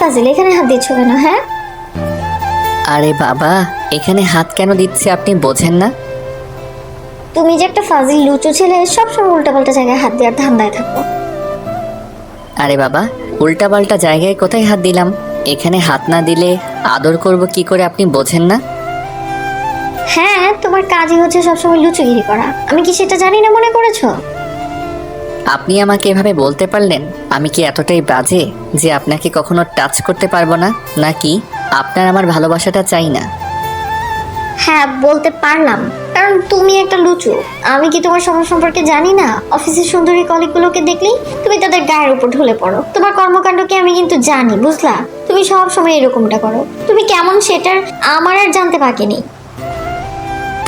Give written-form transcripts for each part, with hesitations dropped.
ফাজিল, এখানে হাত দিচ্ছ কেন? হ্যাঁ, আরে বাবা, এখানে হাত কেন দিচ্ছে আপনি বোঝেন না? তুমি যে একটা ফাজিল লুচু ছেলে, সবসময় উল্টাপাল্টা জায়গায় হাত দেওয়ার ধান্দায় থাকো। আরে বাবা, উল্টাপাল্টা জায়গায় কোথায় হাত দিলাম? এখানে হাত না দিলে আদর করব কি করে আপনি বোঝেন না? হ্যাঁ, তোমার কাজই হচ্ছে সবসময় লুচুগিরি করা। আমি কি সেটা জানি না মনে করেছো? আপনি আমাকে এভাবে বলতে পারলেন? আমি কি এতটাই বাজে যে আপনাকে কখনো টাচ করতে পারবো না? নাকি আপনার আমার ভালোবাসাটা চাই না? হ্যাঁ, বলতে পারলাম, কারণ তুমি একটা লুচু। আমি কি তোমার স্বভাব সম্পর্কে জানি না? অফিসের সুন্দরী কলিগগুলোকে দেখলেই তুমি তাদের গায়ের উপর ঢলে পড়ো। তোমার কর্মকাণ্ডকে আমি কিন্তু জানি, বুঝলা? তুমি সব সময় এরকমটা করো। তুমি কেমন সেটার আমার আর জানতে বাকি নেই।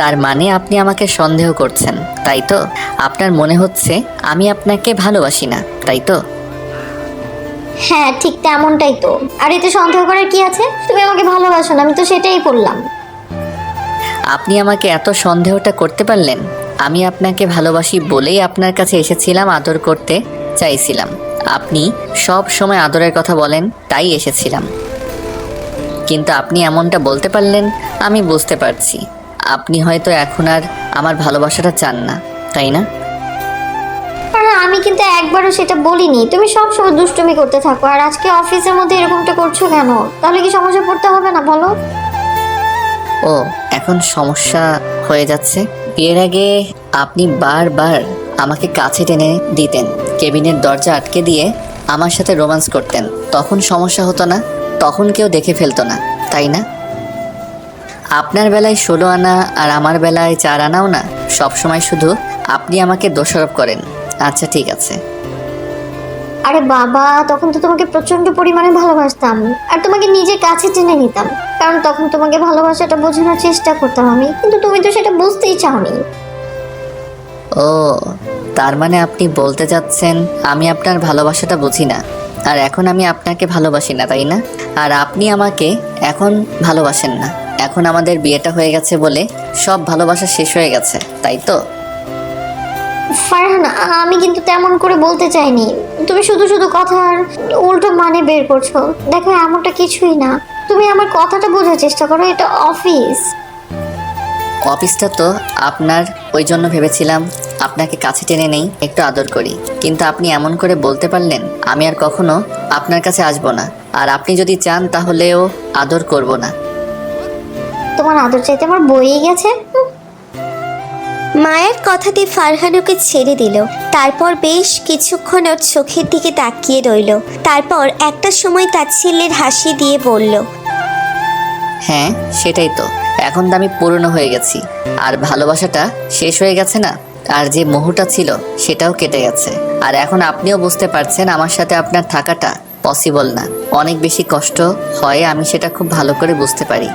তার মানে আপনি আমাকে সন্দেহ করছেন, তাই তো? আপনার মনে হচ্ছে আমি আপনাকে ভালোবাসি না, তাই তো? হ্যাঁ, ঠিক তেমনটাই তো। আর এতে সন্দেহ করার কি আছে? তুমি আমাকে ভালোবাসো না, আমি তো সেটাই বললাম। আপনি আমাকে এত সন্দেহটা করতে পারলেন? আমি আপনাকে ভালোবাসি বলেই আপনার কাছে এসেছিলাম, আদর করতে চাইছিলাম। আপনি সব সময় আদরের কথা বলেন, তাই এসেছিলাম। কিন্তু আপনি এমনটা বলতে পারলেন, আমি বুঝতে পারছি আপনি হয়তো এখন আর আমার ভালোবাসাটা চান না, তাই না? আর আমি কিন্তু একবারও সেটা বলিনি। তুমি সব সময় দুষ্টুমি করতে থাকো, আর আজকে অফিসের মধ্যে এরকমটা করছো কেন? তাহলে কি সমস্যা পড়তে হবে না বলো? ও, এখন সমস্যা হয়ে যাচ্ছে। বিয়ের আগে আপনি বারবার আমাকে কাছে টেনে দিতেন, কেবিনের দরজা আটকে দিয়ে আমার সাথে রোম্যান্স করতেন। তখন সমস্যা হতো না, তখন কেউ দেখে ফেলতো না, তাই না? আপনার বেলায় 16 আনা আর আমার বেলায় 4 আনাও না। সবসময় শুধু আপনি আমাকে দোষারোপ করেন। আচ্ছা ঠিক আছে। আরে বাবা, তখন তো তোমাকে প্রচন্ড পরিমাণে ভালোবাসতাম, আর তোমাকে নিজের কাছে টেনে নিতাম, কারণ তখন তোমাকে ভালোবাসাটা বোঝানোর চেষ্টা করতাম আমি, কিন্তু তুমি তো সেটা বুঝতেই চাওনি। ও, তার মানে আপনি বলতে চাচ্ছেন আমি আপনার ভালোবাসাটা বুঝি না, আর এখন আমি আপনাকে ভালোবাসি না, তাই না? আর আপনি আমাকে এখন ভালোবাসেন না। এখন আমাদের বিয়েটা হয়ে গেছে বলে সব ভালোবাসা শেষ হয়ে গেছে, তাই তো? ফারহান, আমি কিন্তু তেমন করে বলতে চাইনি। তুমি শুধু শুধু কথার উল্টো মানে বের করছো। দেখো, এমনটা কিছুই না। তুমি আমার কথাটা বোঝার চেষ্টা করো, এটা অফিস। অফিসটা তো আপনার, ওই জন্য ভেবেছিলাম আপনাকে কাছে টেনে নেই, একটু আদর করি। কিন্তু আপনি এমন করে বলতে পারলেন, আমি আর কখনো আপনার কাছে আসবো না। আর আপনি যদি চান তাহলেও আদর করব না। তোমার আদর চাইতে আমার বইয়ে গেছে। মায়ের কথাতে ফারহান ওকে ছেড়ে দিল। তারপর বেশ কিছুক্ষণ ওর চোখের দিকে তাকিয়ে রইল। তারপর একটা সময় তার ছেলের হাসি দিয়ে বলল, হ্যাঁ, সেটাই তো। এখন তো আমি পুরনো হয়ে গেছি, আর ভালোবাসাটা শেষ হয়ে গেছে না। আর যে মোহটা ছিল সেটাও কেটে গেছে। আর এখন আপনিও বুঝতে পারছেন আমার সাথে আপনার থাকাটা পসিবল না। অনেক বেশি কষ্ট হয়, আমি সেটা খুব ভালো করে বুঝতে পারি।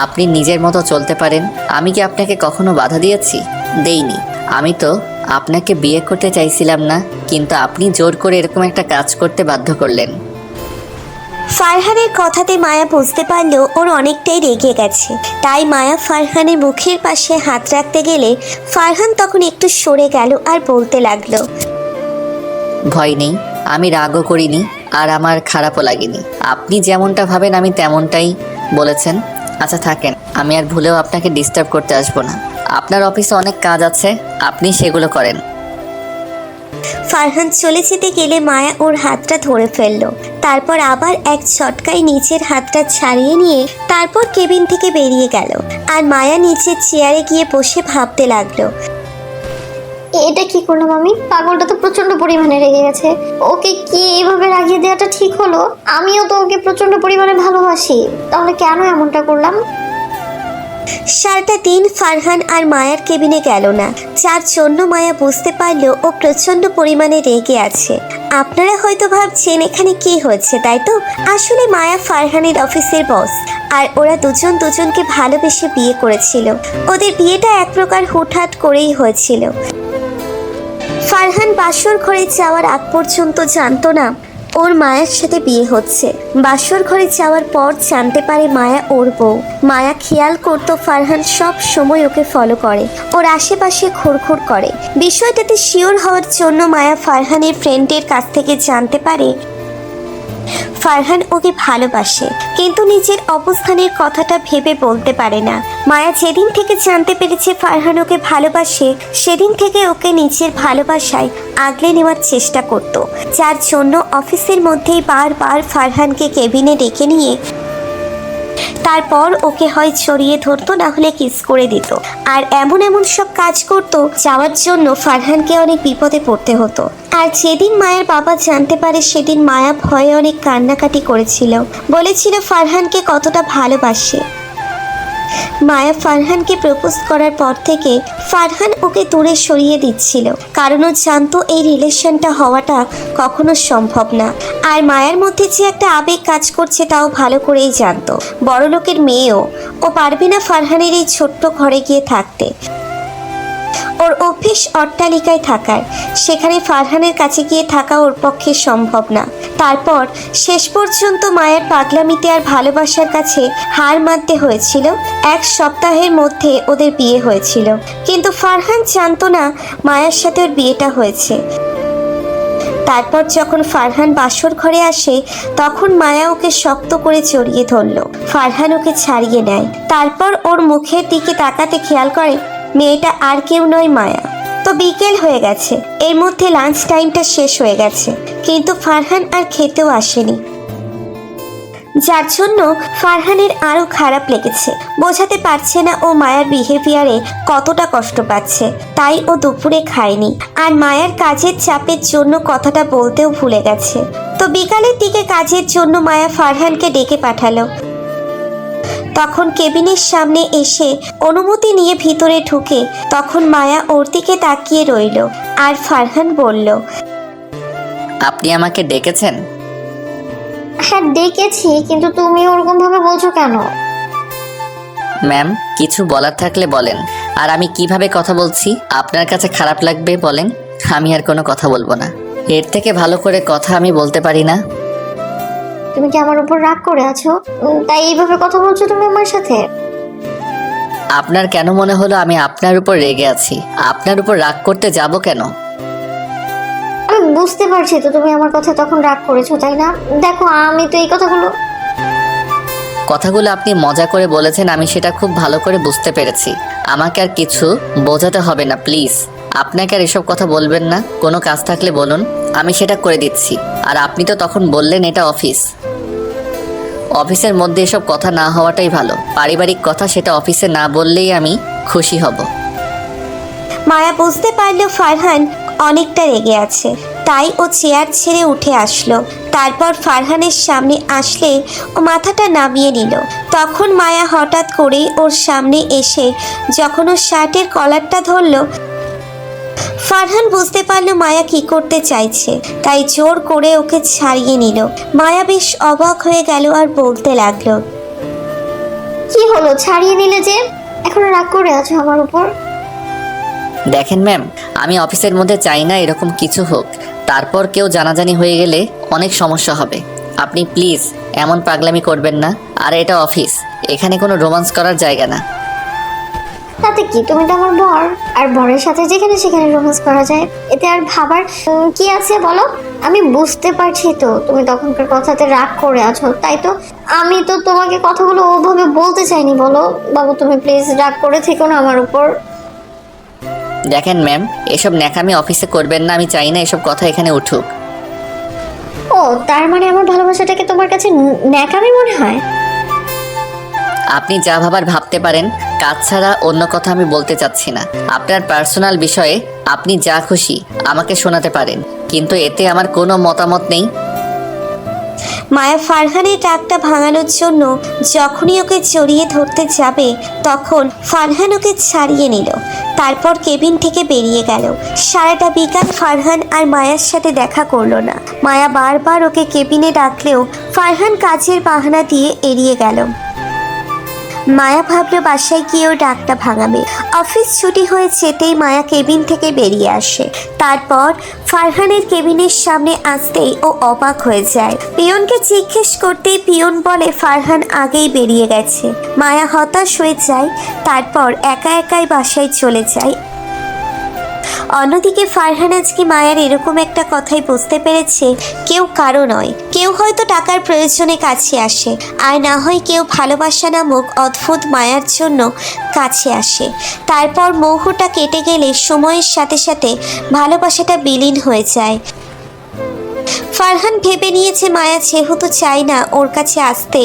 আপনি নিজের মতো চলতে পারেন। আমি কি আপনাকে কখনো বাধা দিয়েছি? দেইনি। আমি তো আপনাকে বিয়ে করতে চাইছিলাম না, কিন্তু আপনি জোর করে এরকম একটা কাজ করতে বাধ্য করলেন। ফারহানের কথাতে মায়া বুঝতে পারল ওর অনেকটাই রেগে গেছে। তাই মায়া ফারহানের মুখের পাশে হাত রাখতে গেলে ফারহান তখন একটু সরে গেল আর বলতে লাগলো, ভয় নেই, আমি রাগও করিনি, আর আমার খারাপও লাগেনি। আপনি যেমনটা ভাবেন আমি তেমনটাই বলেছেন। আচ্ছা থাকেন, আমি আর ভুলেও আপনাকে ডিস্টার্ব করতে আসবো না। আপনার অফিসে অনেক কাজ আছে, আপনি সেগুলো করেন। ফারহান চলে যেতে গেলে মায়া ওর হাতটা ধরে ফেললো। তারপর আবার এক ছটকায় নিচের হাতটা ছাড়িয়ে নিয়ে তারপর কেবিন থেকে বেরিয়ে গেল। আর মায়া নিচের চেয়ারে গিয়ে বসে ভাবতে লাগলো, এটা কি করলাম আমি? পাগলটা তো প্রচন্ড পরিমাণে রেগে গেছে। ওকে কি এইভাবে রাগিয়ে দেওয়াটা ঠিক হলো? আমিও তো ওকে প্রচন্ড পরিমাণে ভালোবাসি, তাহলে কেন এমনটা করলাম? সারাটা দিন ফারহান আর মায়ার কেবিনে গেল না, যার জন্য মায়া বুঝতে পারলো ও প্রচন্ড পরিমাণে রেগে আছে। আপনারা হয়তো ভাবছেন এখানে কি হচ্ছে, তাই তো? আসলে মায়া ফারহানের অফিসের বস, আর ওরা দুজন দুজনকে ভালোবেসে বিয়ে করেছিল। ওদের বিয়েটা এক প্রকার হুটহাট করেই হয়েছিল। ফারহান বাসর ঘরে যাওয়ার আগ পর্যন্ত জানতো না ওর মায়ের সাথে বিয়ে হচ্ছে। বাসর ঘরে যাওয়ার পর জানতে পারে মায়া ওর বউ। মায়া খেয়াল করতো ফারহান সব সময় ওকে ফলো করে, ওর আশেপাশে ঘুরঘুর করে। বিষয়টাতে শিওর হওয়ার জন্য মায়া ফারহানের ফ্রেন্ডের কাছ থেকে জানতে পারে ফারহান ওকে ভালোবাসে, কিন্তু নিজের অবস্থানের কথাটা ভেবে বলতে পারে না। মায়া যেদিন থেকে জানতে পেরেছে ফারহান ওকে ভালোবাসে, সেদিন থেকে ওকে নিজের ভালোবাসায় আগলে নেওয়ার চেষ্টা করত, যার জন্য অফিসের মধ্যেই বারবার ফারহানকে কেবিনে ডেকে নিয়ে তারপর ওকে হয় ছড়িয়ে ধরতো, না হলে কিস করে দিত। আর এমন এমন সব কাজ করতো যাওয়ার জন্য ফারহানকে অনেক বিপদে পড়তে হতো। আর যেদিন মায়ের বাবা জানতে পারে, সেদিন মায়া ভয়ে অনেক কান্নাকাটি করেছিল, বলেছিল ফারহানকে কতটা ভালোবাসে। মায়া ফারহানকে প্রপোজ করার পর থেকে ফারহান ওকে দূরে সরিয়ে দিচ্ছিল, কারণ ও জানতো এই রিলেশনটা হওয়াটা কখনো সম্ভব না। আর মায়ার মধ্যে যে একটা আবেগ কাজ করছে তাও ভালো করেই জানতো। বড়লোকের মেয়েও ও পারবে না ফারহানের এই ছোট্ট ঘরে গিয়ে থাকতে। ওর অভ্যেস অট্টালিকায় থাকার, সেখানে ফারহানের কাছে গিয়ে থাকা ওর পক্ষে সম্ভব না। তারপর শেষ পর্যন্ত মায়ের পাগলামিতে আর ভালোবাসার কাছে হার মানতে হয়েছিল। 1 সপ্তাহের মধ্যে ওদের বিয়ে হয়েছিল, কিন্তু ফারহান জানতো না মায়ের সাথে ওর বিয়েটা হয়েছে। তারপর যখন ফারহান বাসর ঘরে আসে, তখন মায়া ওকে শক্ত করে জড়িয়ে ধরল। ফারহান ওকে ছাড়িয়ে নেয়, তারপর ওর মুখের দিকে তাকাতে খেয়াল করে মেয়েটা আর কেউ নয়, মায়া। তো বিকেল হয়ে গেছে, এর মধ্যে লাঞ্চ টাইমটা শেষ হয়ে গেছে, কিন্তু ফারহান আর খেতেও আসেনি, যার জন্য ফারহানের আরো খারাপ লেগেছে। বোঝাতে পারছে না ও মায়ার বিহেভিয়ারে কতটা কষ্ট পাচ্ছে, তাই ও দুপুরে খায়নি। আর মায়ার কাজের চাপের জন্য কথাটা বলতেও ভুলে গেছে। তো বিকালের দিকে কাজের জন্য মায়া ফারহানকে ডেকে পাঠালো। তখন কেবিনের সামনে এসে অনুমতি নিয়ে ভিতরে ঢুকে তখন মায়া ওর দিকে তাকিয়ে রইল। আর ফারহান বলল, আপনি আমাকে ডেকেছেন? হ্যাঁ ডেকেছি, কিন্তু তুমি ওরকম ভাবে বলছো কেন? ম্যাম, কিছু বলার থাকলে বলেন। আর আমি কিভাবে কথা বলছি আপনার কাছে খারাপ লাগবে বলেন? আমি আর কোনো কথা বলবো না। এর থেকে ভালো করে কথা আমি বলতে পারি না। তুমি কি আমার উপর রাগ করে আছো, তাই এইভাবে কথা বলছো তুমি আমার সাথে? আপনার কেন মনে হলো আমি আপনার উপর রেগে আছি? আপনার উপর রাগ করতে যাব কেন? আমি বুঝতে পারছি তো তুমি আমার কথা তখন রাগ করেছো, তাই না? দেখো আমি তো এই কথাগুলো আপনি মজা করে বলেছেন, আমি সেটা খুব ভালো করে বুঝতে পেরেছি। আমাকে আর কিছু বোঝাতে হবে না প্লিজ। আপনাকে আর এসব কথা বলবেন না। কোনো কাজ থাকলে বলুন, আমি সেটা করে দিচ্ছি। আর আপনি তো তখন বললেন এটা অফিস, অফিসের মধ্যে এসব কথা না হওয়াটাই ভালো। পারিবারিক কথা, সেটা অফিসে না বললেই আমি খুশি হব। মায়া বুঝতে পারলো ফারহান অনেকটা রেগে আছে, তাই ও চেয়ার ছেড়ে উঠে আসলো। তারপর ফারহানের সামনে আসলে ও মাথাটা নামিয়ে নিল। তখন মায়া হঠাৎ করেই ওর সামনে এসে যখন ওর শার্টের কলারটা ধরল, ফারহান বুঝতে পারলো মায়া কি করতে চাইছে, তাই জোর করে ওকে ছাড়িয়ে নিল। মায়া বেশ অবাক হয়ে গেল আর বলতে লাগলো, কি হলো, ছাড়িয়ে নিলে যে? এখন রাগ করে আছো আমার উপর? দেখেন ম্যাম, আমি অফিসের মধ্যে চাই না এরকম কিছু হোক। তারপর কেউ জানাজানি হয়ে গেলে অনেক সমস্যা হবে। আপনি প্লিজ এমন পাগলামি করবেন না। আর এটা অফিস, এখানে কোনো রোমান্স করার জায়গা না। তাতে কি, তুমি তো আমার বর, আর বরের সাথে যেখানে সেখানে রোমান্স করা যায়, এতে আর ভাবার কি আছে বলো? আমি বুঝতে পারছি তো তুমি তখনকার কথাতে রাগ করে আছো, তাই তো আমি তো তোমাকে কথাগুলো ওভাবে বলতে চাইনি। বলো বাবু, তুমি প্লিজ রাগ করে থেকো না আমার উপর। দেখেন ম্যাম, এসব ন্যাকামি অফিসে করবেন না। আমি চাই না এসব কথা এখানে উঠুক। ও তার মানে আমার ভালোবাসাটাকে তোমার কাছে ন্যাকামি মনে হয়? আপনি যা ভাবার ভাবতে পারেন, কাজ ছাড়া অন্য কথা আমি বলতে চাচ্ছি না। আপনার পার্সোনাল বিষয়ে আপনি যা খুশি আমাকে শোনাতে পারেন, কিন্তু এতে আমার কোনো মতামত নেই। মায়া ফারহানের টাকটা ভাঙানোর জন্য যখনই ওকে জড়িয়ে ধরতে যাবে, তখন ফারহান ওকে ছাড়িয়ে নিল। তারপর কেবিন থেকে বেরিয়ে গেল। সারাটা বিকাল ফারহান আর মায়ার সাথে দেখা করলো না। মায়া বারবার ওকে কেবিনে ডাকলেও ফারহান কাজের বাহানা দিয়ে এড়িয়ে গেল। মায়া ভাবলো বাসায় গিয়েও ডাকটা ভাঙাবে। অফিস ছুটি হয়ে যেতেই মায়া কেবিন থেকে বেরিয়ে আসে। তারপর ফারহানের কেবিনের সামনে আসতেই ও অবাক হয়ে যায়। পিয়নকে জিজ্ঞেস করতেই পিয়ন বলে ফারহান আগেই বেরিয়ে গেছে। মায়া হতাশ হয়ে যায়, তারপর একা একাই বাসায় চলে যায়। অন্যদিকে ফারহান আজকে মায়ার এরকম একটা কথাই বুঝতে পেরেছে কেউ কারো নয়, কেউ হয়তো টাকার প্রয়োজনে কাছে আসে, আর না হয় কেউ ভালোবাসা নামক অদ্ভুত মায়ার জন্য কাছে আসে। তারপর মোহটা কেটে গেলে সময়ের সাথে সাথে ভালোবাসাটা বিলীন হয়ে যায়। ফারহান ভেবে নিয়েছে মায়া যেহেতু চায় না ওর কাছে আসতে,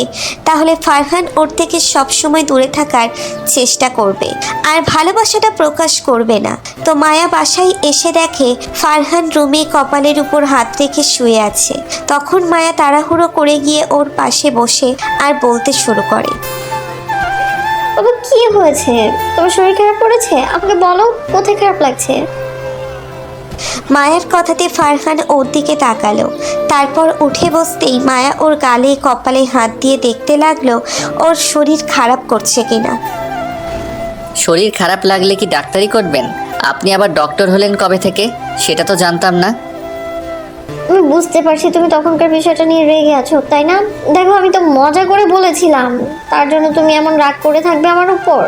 তাহলে ফারহান ওর থেকে সবসময় দূরে থাকার চেষ্টা করবে আর ভালোবাসাটা প্রকাশ করবে না। তো মায়া বাসায় এসে দেখে ফারহান রুমে কপালের উপর হাত রেখে শুয়ে আছে। তখন মায়া তাড়াহুড়ো করে গিয়ে ওর পাশে বসে আর বলতে শুরু করে, বাবা কি হয়েছে? তোমার শরীর খারাপ করেছে? আমাকে বলো কোথায় খারাপ লাগছে? মায়ার কথাতে ফারহান ওর দিকে তাকালো। তারপর উঠে বসতেই মায়া ওর গালে কপালে হাত দিয়ে দেখতে লাগলো ওর শরীর খারাপ করছে কিনা। শরীর খারাপ লাগলে কি ডাক্তারি করবেন? আপনি আবার ডক্টর হলেন কবে থেকে? সেটা তো জানতাম না। আমি বুঝতে পারছি তুমি তখনকার বিষয়টা নিয়ে রেগে আছো, তাই না? দেখো আমি তো মজা করে বলেছিলাম, তার জন্য তুমি এমন রাগ করে থাকবে আমার উপর?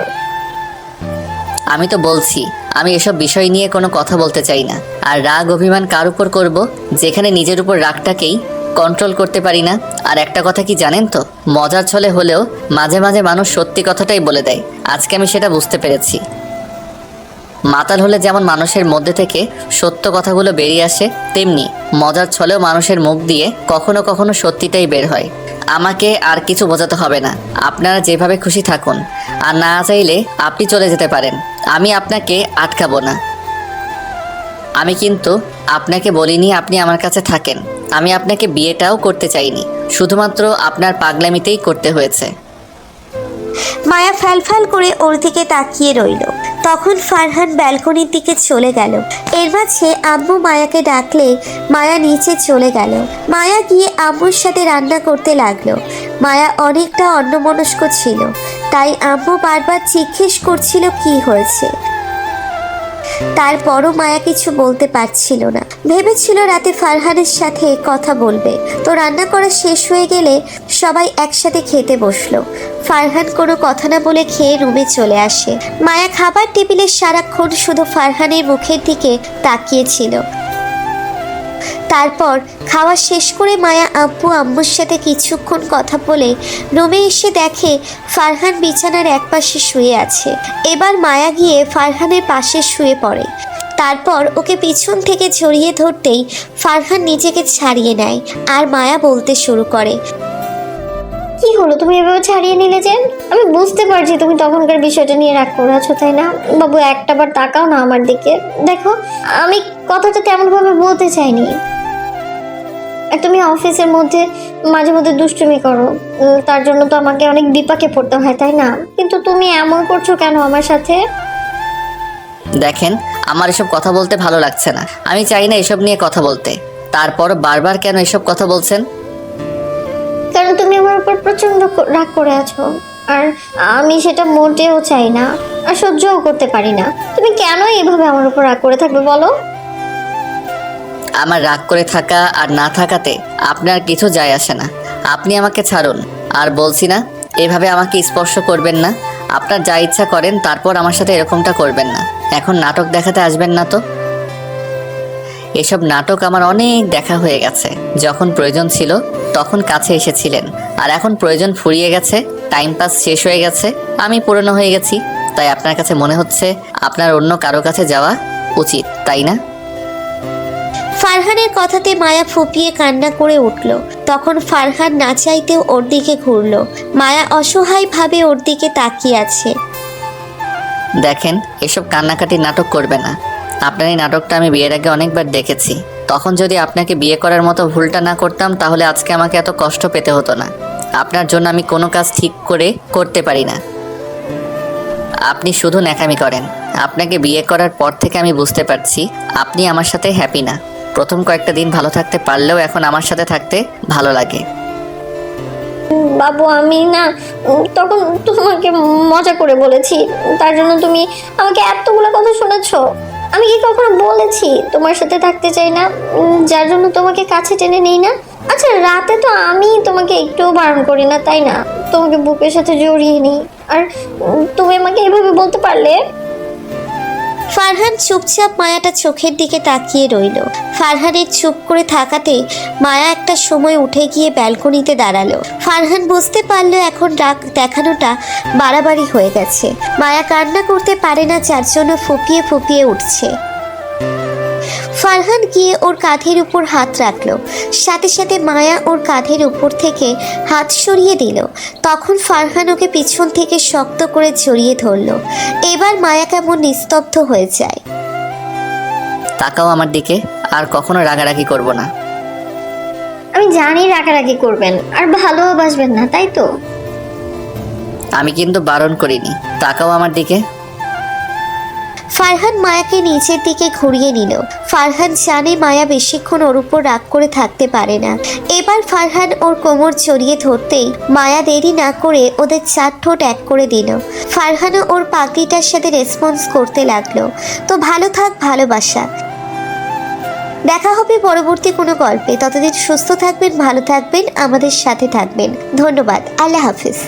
আমি তো বলছি আমি এসব বিষয় নিয়ে কোনো কথা বলতে চাই না। আর রাগ অভিমান কার উপর করব, যেখানে নিজের উপর রাগটাকেই কন্ট্রোল করতে পারি না। আর একটা কথা কি জানেন তো, মজার ছলে হলেও মাঝে মাঝে মানুষ সত্যি কথাটাই বলে দেয়। আজকে আমি সেটা বুঝতে পেরেছি। মাতাল হলে যেমন মানুষের মধ্যে থেকে সত্য কথাগুলো বেরিয়ে আসে, তেমনি মজার ছলেও মানুষের মুখ দিয়ে কখনো কখনো সত্যিটাই বের হয়। আমাকে আর কিছু বোঝাতে হবে না, আপনারা যেভাবে খুশি থাকুন। আর না চাইলে আপনি চলে যেতে পারেন, আমি আপনাকে আটকাবো না। আমি কিন্তু আপনাকে বলিনি আপনি আমার কাছে থাকেন। আমি আপনাকে বিয়েটাও করতে চাইনি, শুধুমাত্র আপনার পাগলামিতেই করতে হয়েছে। মায়া ফ্যালফ্যাল করে ওর দিকে তাকিয়ে রইল। তখন ফারহান ব্যালকনির দিকে চলে গেল। এর মাঝে আম্মু মায়াকে ডাকলে মায়া নিচে চলে গেল। মায়া গিয়ে আম্মুর সাথে রান্না করতে লাগলো। মায়া অনেকটা অন্যমনস্ক ছিল, তাই আম্মু বারবার জিজ্ঞেস করছিল কি হয়েছে। তারপরও মায়া কিছু বলতে পারছিল না। ভেবেছিল রাতে ফারহানের সাথে কথা বলবে। তো রান্না করা শেষ হয়ে গেলে সবাই একসাথে খেতে বসলো। ফারহান কোনো কথা না বলে খেয়ে রুমে চলে আসে। মায়া খাবার টেবিলে সারাক্ষণ শুধু ফারহানের মুখের দিকে তাকিয়েছিল। তারপর খাওয়া শেষ করে মায়া আম্মুর সাথে কিছুক্ষণ কথা বলে রুমে এসে দেখে ফারহান বিছানার একপাশে শুয়ে আছে। এবার মায়া গিয়ে ফারহানের পাশে শুয়ে পড়ে। তারপর ওকে পিছন থেকে জড়িয়ে ধরতেই ফারহান নিজেকে ছাড়িয়ে নেয় আর মায়া বলতে শুরু করে, কি হলো তুমি এভাবে ছাড়িয়ে নিলে যে? আমি বুঝতে পারছি তুমি তখনকার বিষয়টা নিয়ে রাগ করে আছো, তাই না? বাবু একটাবার তাকাও না আমার দিকে। দেখো আমি কথাটা তেমনভাবে বলতে চাইনি। তুমি অফিসের মধ্যে মাঝে মধ্যে দুষ্টুমি করো, তার জন্য তো আমাকে অনেক বিপাকে পড়তে হয়, তাই না? কিন্তু তুমি এমন করছো কেন আমার সাথে? দেখেন, আমার এসব কথা বলতে ভালো লাগছে না। আমি চাই না এসব নিয়ে কথা বলতে। তারপর বারবার কেন এসব কথা বলছেন? কারণ তুমি আমার উপর প্রচন্ড রাগ করে আছো, আর আমি সেটা মোটেও চাই না আর সহ্যও করতে পারি না। তুমি কেন এইভাবে আমার উপর রাগ করে থাকবে বলো? আমার রাগ করে থাকা আর না থাকাতে আপনার কিছু যায় আসে না। আপনি আমাকে ছাড়ুন। আর বলছি না, এভাবে আমাকে স্পর্শ করবেন না। আপনার যা ইচ্ছা করেন, তারপর আমার সাথে এরকমটা করবেন না। এখন নাটক দেখাতে আসবেন না তো। এসব নাটক আমার অনেক দেখা হয়ে গেছে। যখন প্রয়োজন ছিল তখন কাছে এসেছিলেন, আর এখন প্রয়োজন ফুরিয়ে গেছে, টাইম পাস শেষ হয়ে গেছে, আমি পুরনো হয়ে গেছি। তাই আপনার কাছে মনে হচ্ছে আপনার অন্য কারো কাছে যাওয়া উচিত, তাই না? ফারহানের কথাতে মায়া ফুপিয়ে কান্না করে উঠল। তখন ফারহান না চাইতেও ওর দিকে ঘুরল। মায়া অসহায়ভাবে ওর দিকে তাকিয়ে আছে। দেখেন, এসব কান্নাকাটির নাটক করবে না। আপনার এই নাটকটা আমি বিয়ের আগে অনেকবার দেখেছি। তখন যদি আপনাকে বিয়ে করার মতো ভুলটা না করতাম, তাহলে আজকে আমাকে এত কষ্ট পেতে হতো না। আপনার জন্য আমি কোনো কাজ ঠিক করে করতে পারি না। আপনি শুধু ন্যাকামি করেন। আপনাকে বিয়ে করার পর থেকে আমি বুঝতে পারছি আপনি আমার সাথে হ্যাপি না। প্রথম কয়েকটা দিন ভালো থাকতে পারলেও এখন আমার সাথে থাকতে ভালো লাগে। বাবু আমি না তখন তোমাকে মজা করে বলেছি, তার জন্য তুমি আমাকে এতগুলো কথা শোনাচ্ছো। আমি কি কখনো বলেছি তোমার সাথে থাকতে চাই না, যার জন্য তোমাকে কাছে টেনে নেই না? আচ্ছা রাতে তো আমি তোমাকে একটুও বারণ করি না, তাই না? তোমাকে বুকের সাথে জড়িয়ে নিই, আর তুমি আমাকে এভাবে বলতে পারলে? ফারহান চুপচাপ মায়াটা চোখের দিকে তাকিয়ে রইল। ফারহানের চুপ করে থাকাতে মায়া একটা সময় উঠে গিয়ে ব্যালকনিতে দাঁড়ালো। ফারহান বুঝতে পারলো এখন রাগ দেখানোটা বাড়াবাড়ি হয়ে গেছে। মায়া কান্না করতে পারে না, যার জন্য ফুপিয়ে ফুপিয়ে উঠছে। ফারহান গিয়ে ওর কাঁধের উপর হাত রাখলো, সাথে সাথে মায়া ওর কাঁধের উপর থেকে হাত সরিয়ে দিল। তখন ফারহান ওকে পিছন থেকে শক্ত করে জড়িয়ে ধরলো। এবার মায়া কেমন নিস্তব্ধ হয়ে যায়। তাকাও আমার দিকে, আর কখনো রাগারাগি করব না। আমি জানি রাগারাগি করবেন আর ভালোবাসবেন না, তাই তো? আমি কিন্তু বারণ করিনি। তাকাও আমার দিকে। ফারহান মায়াকে নিচের দিকে ঘুরিয়ে নিল। ফারহান জানে মায়া বেশিক্ষণ ওর উপর রাগ করে থাকতে পারে না। এবার ফারহান ওর কোমর জড়িয়ে ধরতেই মায়া দেরি না করে ওদের 4 ঠোঁট এক করে দিল। ফারহানও ওর পাগড়িটার সাথে রেসপন্স করতে লাগলো। তো ভালো থাক ভালোবাসা। দেখা হবে পরবর্তী কোনো গল্পে। ততদিন সুস্থ থাকবেন, ভালো থাকবেন, আমাদের সাথে থাকবেন। ধন্যবাদ। আল্লাহ হাফিজ।